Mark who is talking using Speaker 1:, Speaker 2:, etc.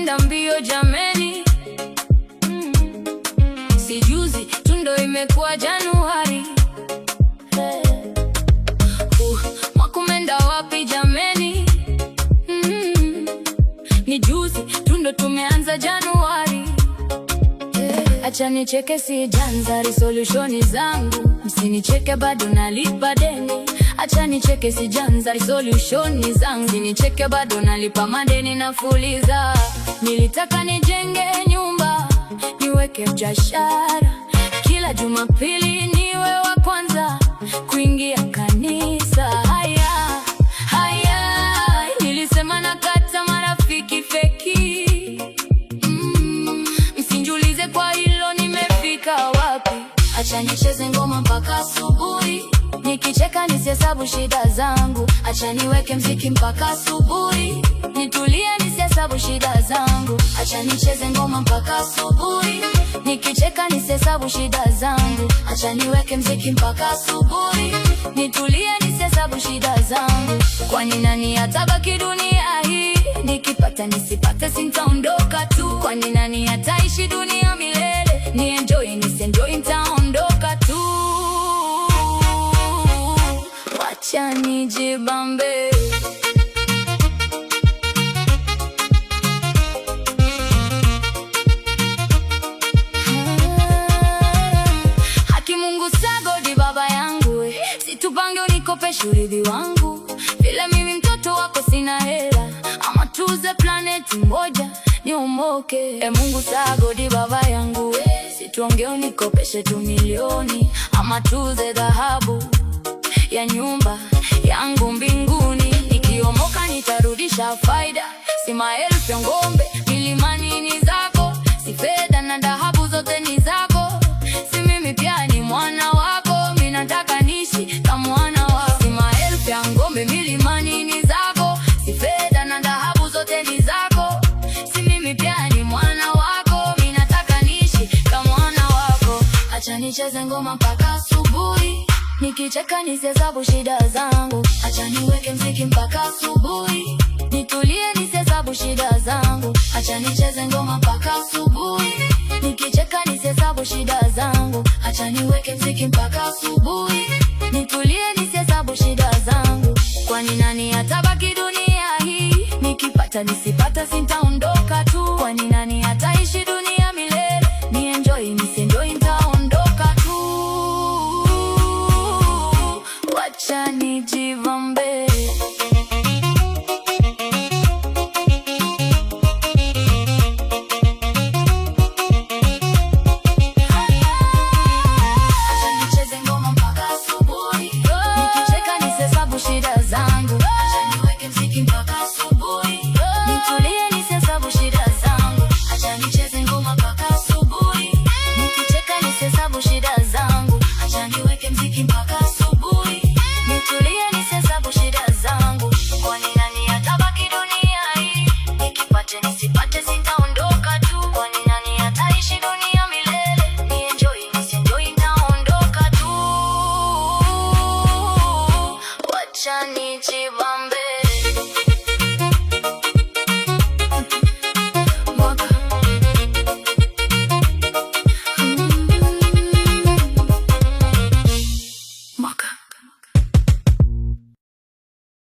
Speaker 1: kwenda mbio jameni. Si juzi tu ndo imekuwa Januari. Mwaka umeenda wapi jameni? Ni juzi tu ndo tumeanza Januari. Acha nicheke, sijaanza resolution zangu. Msinicheke, bado nalipa deni. Acha nicheke, sijaanza resolution zangu. Msinicheke, bado nalipa madeni na fuliza. Nilitaka nijenge nyumba, niweke biashara, kila Jumapili niwe wa kwanza kuingia kanisa. Haya, nilisema nakata marafiki feki. Msinjulize kwa hilo nimefika wapi. Acha nicheze ngoma mpaka asubuhi, nikicheka nisihesabu shida zangu. Acha niweke mziki mpaka asubuhi, nitulie nisihesabu shida zangu. Acha nicheze ngoma mpaka asubuhi, nikicheka nisihesabu shida zangu. Acha niweke mziki mpaka asubuhi, nitulie nisihesabu shida zangu. Kwani nani atabaki dunia hii? Nikipata nisipate sintaondoka tu. Kwani nani ataishi dunia milele? Ni enjoy nisienjoy nitaondoka tu. Wacha nijibambe. Haki Mungu sagodi baba yangu, situpange unikopeshe urithi wangu. Vile mimi mtoto wako sina hela, ama tuze planeti moja ni umoke. Mungu sagodi baba yangu, situonge unikopeshe tu milioni, ama tuze dhahabu ya nyumba yangu mbinguni. Nikiomoka nitarudisha faida, si maelfu ya ng'ombe milimani ni zako, si fedha na dhahabu zote ni zako. Si mimi pia ni mwana wako, mimi nataka niishi kama mwana wako. Si maelfu ya ng'ombe milimani ni zako, si fedha na dhahabu zote ni zako. Si mimi pia ni mwana wako, mimi nataka niishi kama mwana wako. Acha nicheze ngoma mpaka asubuhi, nikicheka nisihesabu shida zangu. Acha niweke mziki mpaka asubuhi, nitulie nisihesabu shida zangu. Acha nicheze ngoma mpaka asubuhi, nikicheka nisihesabu shida zangu. Acha niweke mziki mpaka asubuhi, nitulie nisihesabu shida zangu. Kwani nani atabaki dunia hii? Nikipata nisipata sinta